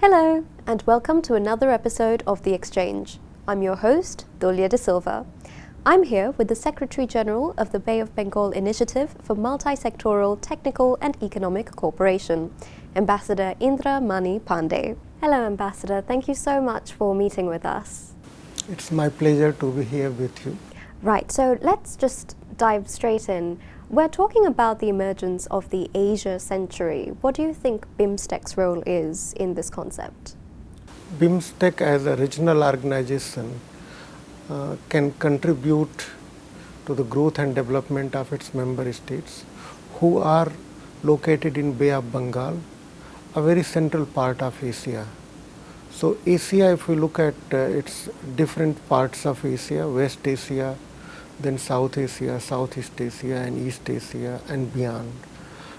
Hello, and welcome to another episode of The Exchange. I'm your host, Dulya De Silva. I'm here with the Secretary General of the Bay of Bengal Initiative for Multi-Sectoral Technical and Economic Cooperation, Ambassador Indra Mani Pandey. Hello, Ambassador. Thank you so much for meeting with us. It's my pleasure to be here with you. Right, so let's just dive straight in. We're talking about the emergence of the Asia century. What do you think BIMSTEC's role is in this concept? BIMSTEC as a regional organization can contribute to the growth and development of its member states who are located in Bay of Bengal, a very central part of Asia. So Asia, if we look at its different parts of Asia, West Asia, then South Asia, Southeast Asia and East Asia and beyond.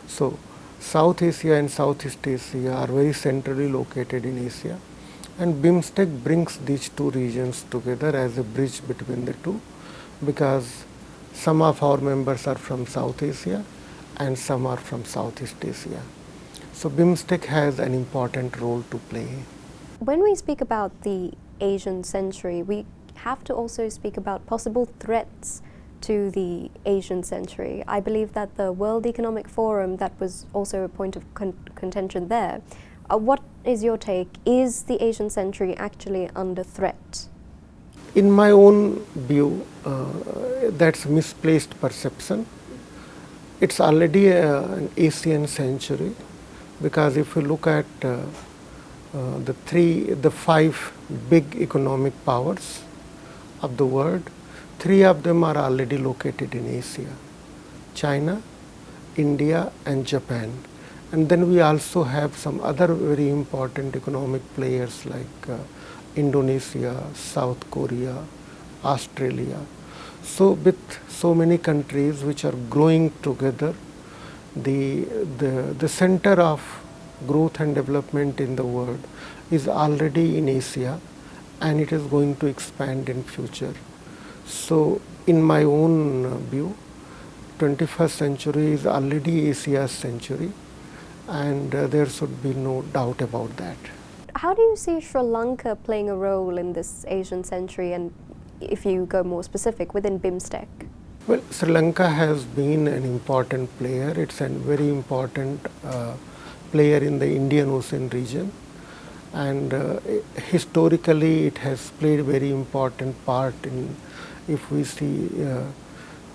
So South Asia and Southeast Asia are very centrally located in Asia, and BIMSTEC brings these two regions together as a bridge between the two, because some of our members are from South Asia and some are from Southeast Asia. So BIMSTEC has an important role to play. When we speak about the Asian century, we have to also speak about possible threats to the Asian century. I believe that the World Economic Forum, that was also a point of contention there. What is your take? Is the Asian century actually under threat? In my own view, that's misplaced perception. It's already an Asian century, because if you look at the five big economic powers of the world, three of them are already located in Asia: China, India and Japan. And then we also have some other very important economic players like Indonesia, South Korea, Australia. So with so many countries which are growing together, the center of growth and development in the world is already in Asia, and it is going to expand in future. So in my own view, 21st century is already Asia's century, and there should be no doubt about that. How do you see Sri Lanka playing a role in this Asian century, and if you go more specific, within BIMSTEC? Well, Sri Lanka has been an important player. It's a very important player in the Indian Ocean region, and historically it has played a very important part in, if we see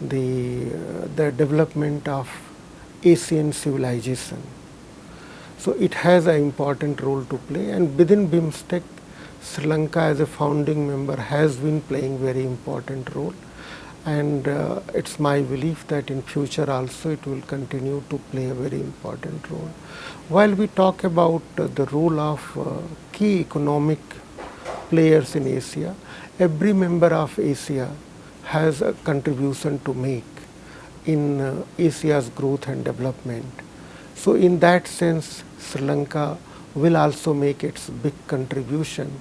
the development of Asian civilization. So it has an important role to play, and within BIMSTEC, Sri Lanka as a founding member has been playing very important role, and it's my belief that in future also it will continue to play a very important role. While we talk about the role of key economic players in Asia, every member of Asia has a contribution to make in Asia's growth and development. So in that sense, Sri Lanka will also make its big contribution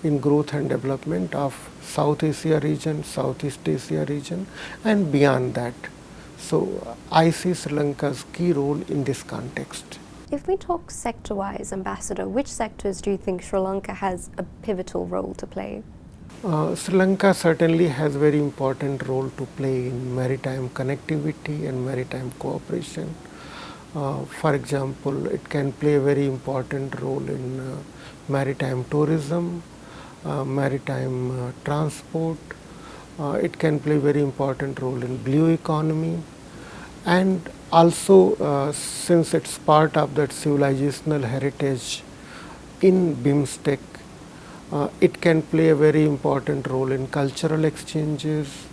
in growth and development of South Asia region, Southeast Asia region and beyond that. So I see Sri Lanka's key role in this context. If we talk sector-wise, Ambassador, which sectors do you think Sri Lanka has a pivotal role to play? Sri Lanka certainly has a very important role to play in maritime connectivity and maritime cooperation. For example, it can play a very important role in maritime tourism, maritime transport. It can play a very important role in blue economy, and also since it's part of that civilizational heritage in BIMSTEC, it can play a very important role in cultural exchanges,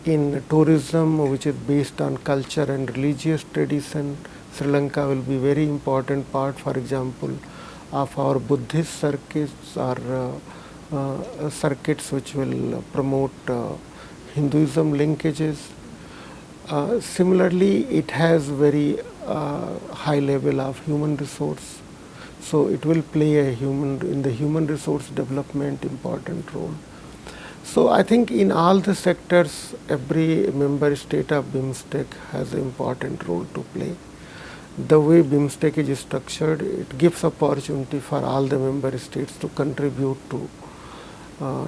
in tourism which is based on culture and religious tradition. Sri Lanka will be very important part, for example, of our Buddhist circuits or circuits which will promote Hinduism linkages. Similarly, it has very high level of human resource, so it will play in the human resource development important role. So I think in all the sectors, every member state of BIMSTEC has an important role to play. the way BIMSTEC is structured, it gives opportunity for all the member states to contribute to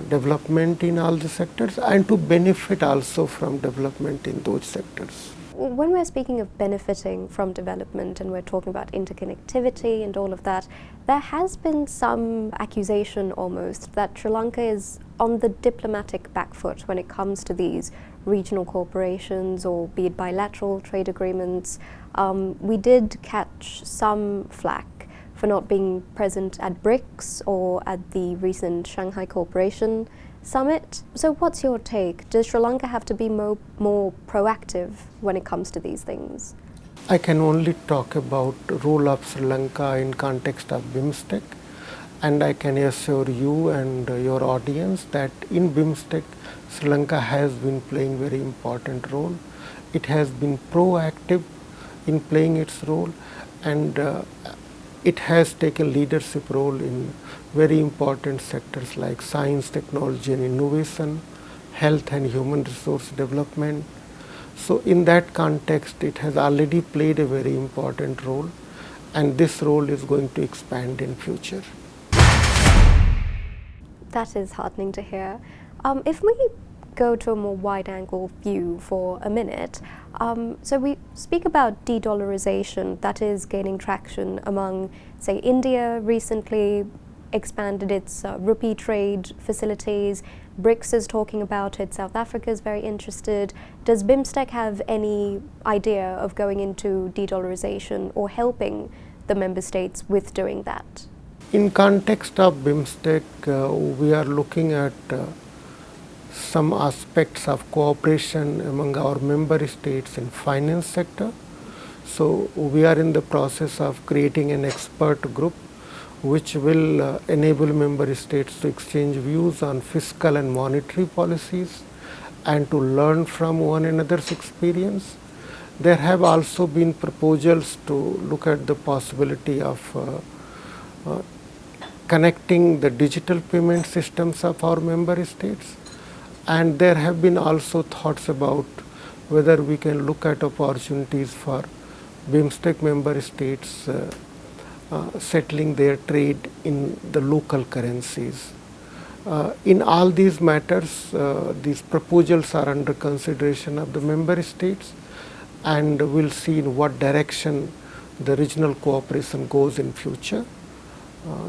development in all the sectors and to benefit also from development in those sectors. When we're speaking of benefiting from development and we're talking about interconnectivity and all of that, there has been some accusation almost that Sri Lanka is on the diplomatic back foot when it comes to these regional corporations or be it bilateral trade agreements. We did catch some flack for not being present at BRICS or at the recent Shanghai Cooperation Summit. So what's your take? Does Sri Lanka have to be more proactive when it comes to these things? I can only talk about the role of Sri Lanka in context of BIMSTEC, and I can assure you and your audience that in BIMSTEC, Sri Lanka has been playing very important role. It has been proactive in playing its role, and it has taken leadership role in very important sectors like science, technology and innovation, health and human resource development. So in that context, it has already played a very important role, and this role is going to expand in future. That is heartening to hear. If we go to a more wide-angle view for a minute, so we speak about de-dollarization that is gaining traction among, say, India recently expanded its rupee trade facilities. BRICS is talking about it. South Africa is very interested. Does BIMSTEC have any idea of going into de-dollarization or helping the member states with doing that? In context of BIMSTEC, we are looking at some aspects of cooperation among our member states in finance sector. So we are in the process of creating an expert group which will enable member states to exchange views on fiscal and monetary policies and to learn from one another's experience. There have also been proposals to look at the possibility of connecting the digital payment systems of our member states, and there have been also thoughts about whether we can look at opportunities for BIMSTEC member states settling their trade in the local currencies. In all these matters, these proposals are under consideration of the member states, and we'll see in what direction the regional cooperation goes in future.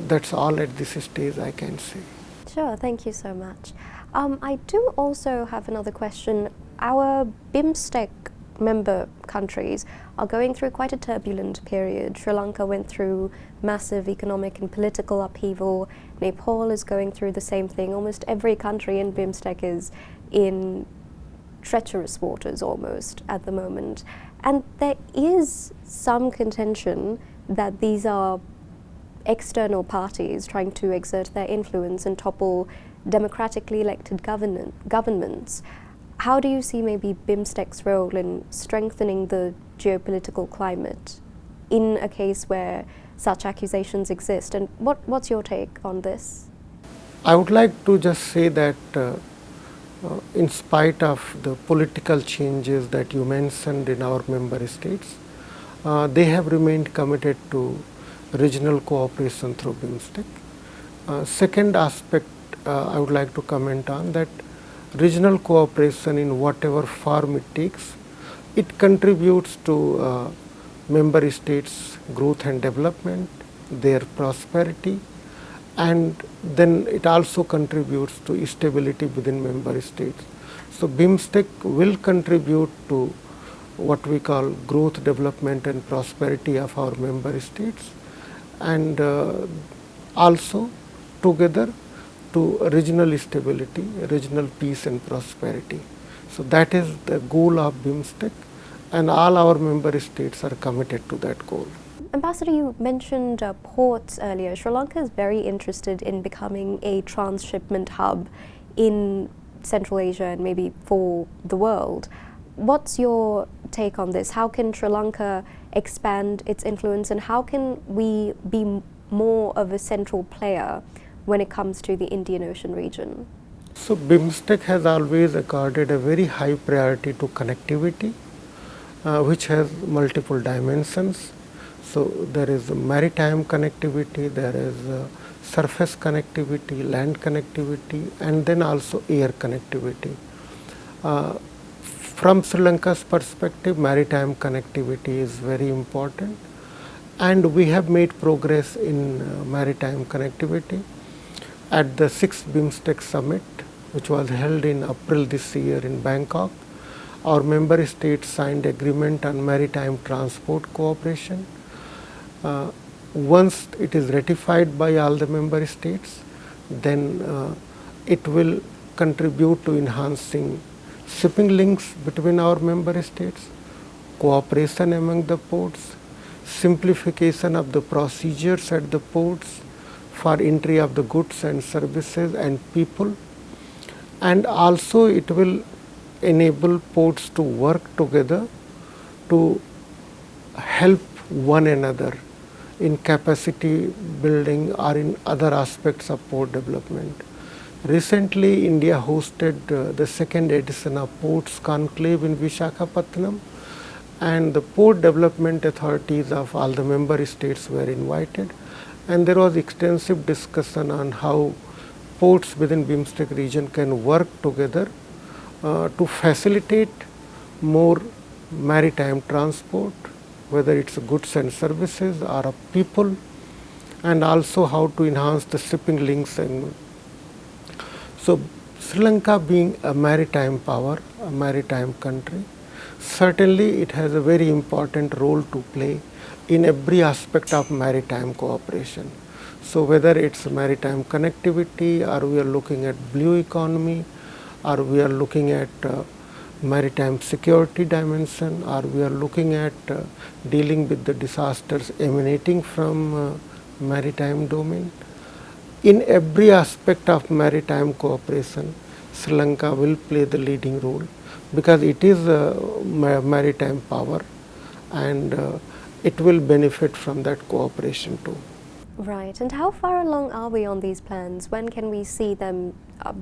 That's all at this stage I can say. Sure, thank you so much. I do also have another question. Our BIMSTEC member countries are going through quite a turbulent period. Sri Lanka went through massive economic and political upheaval. Nepal is going through the same thing. Almost every country in BIMSTEC is in treacherous waters almost at the moment. And there is some contention that these are external parties trying to exert their influence and topple democratically elected governments. How do you see maybe BIMSTEC's role in strengthening the geopolitical climate in a case where such accusations exist? And what's your take on this? I would like to just say that in spite of the political changes that you mentioned in our member states, they have remained committed to regional cooperation through BIMSTEC. Second aspect I would like to comment on that regional cooperation in whatever form it takes, it contributes to member states' growth and development, their prosperity, and then it also contributes to stability within member states. So BIMSTEC will contribute to what we call growth, development and prosperity of our member states, and also together to regional stability, regional peace and prosperity. So that is the goal of BIMSTEC, and all our member states are committed to that goal. Ambassador, you mentioned ports earlier. Sri Lanka is very interested in becoming a transshipment hub in Central Asia and maybe for the world. What's your take on this? How can Sri Lanka expand its influence, and how can we be more of a central player when it comes to the Indian Ocean region? So BIMSTEC has always accorded a very high priority to connectivity, which has multiple dimensions. So there is maritime connectivity, there is surface connectivity, land connectivity, and then also air connectivity. From Sri Lanka's perspective, maritime connectivity is very important, and we have made progress in maritime connectivity. At the 6th BIMSTEC summit, which was held in April this year in Bangkok, our member states signed agreement on maritime transport cooperation. Once it is ratified by all the member states, then it will contribute to enhancing shipping links between our member states, cooperation among the ports, simplification of the procedures at the ports for entry of the goods and services and people, and also it will enable ports to work together to help one another in capacity building or in other aspects of port development. Recently, India hosted the second edition of Ports Conclave in Visakhapatnam, and the port development authorities of all the member states were invited, and there was extensive discussion on how ports within BIMSTEC region can work together to facilitate more maritime transport, whether it's goods and services or of people, and also how to enhance the shipping links. And so Sri Lanka being a maritime power, a maritime country, certainly it has a very important role to play in every aspect of maritime cooperation. So whether it's maritime connectivity, or we are looking at blue economy, or we are looking at maritime security dimension, or we are looking at dealing with the disasters emanating from maritime domain. In every aspect of maritime cooperation, Sri Lanka will play the leading role, because it is a maritime power, and it will benefit from that cooperation too. Right. And how far along are we on these plans? When can we see them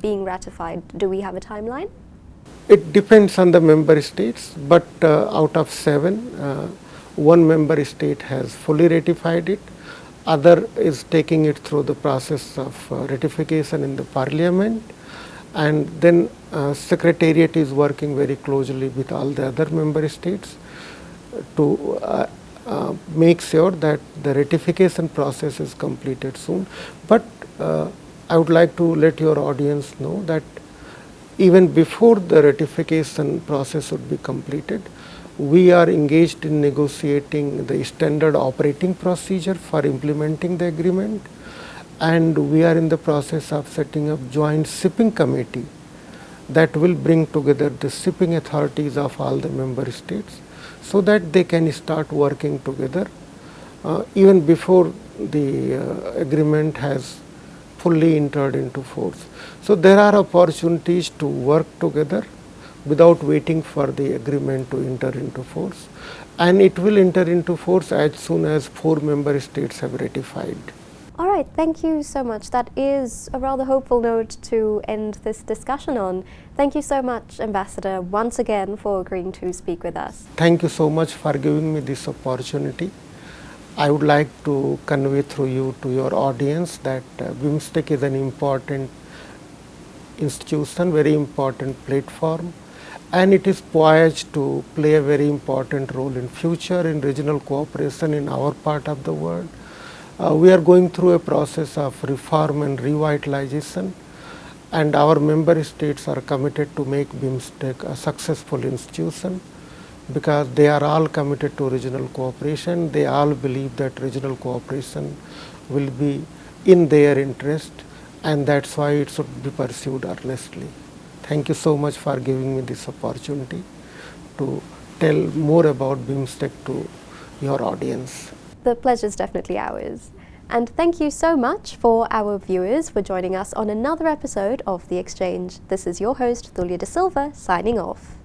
being ratified? Do we have a timeline? It depends on the member states, but out of 7, one member state has fully ratified it, other is taking it through the process of ratification in the parliament, and then secretariat is working very closely with all the other member states to make sure that the ratification process is completed soon. But I would like to let your audience know that even before the ratification process would be completed, we are engaged in negotiating the standard operating procedure for implementing the agreement, and we are in the process of setting up joint shipping committee that will bring together the shipping authorities of all the member states, so that they can start working together even before the agreement has fully entered into force. So there are opportunities to work together without waiting for the agreement to enter into force, and it will enter into force as soon as 4 member states have ratified. All right, thank you so much. That is a rather hopeful note to end this discussion on. Thank you so much, Ambassador, once again for agreeing to speak with us. Thank you so much for giving me this opportunity. I would like to convey through you to your audience that BIMSTEC is an important institution, very important platform, and it is poised to play a very important role in future in regional cooperation in our part of the world. We are going through a process of reform and revitalization, and our member states are committed to make BIMSTEC a successful institution, because they are all committed to regional cooperation. They all believe that regional cooperation will be in their interest, and that's why it should be pursued earnestly. Thank you so much for giving me this opportunity to tell more about BIMSTEC to your audience. The pleasure is definitely ours. And thank you so much for our viewers for joining us on another episode of The Exchange. This is your host, Thulia De Silva, signing off.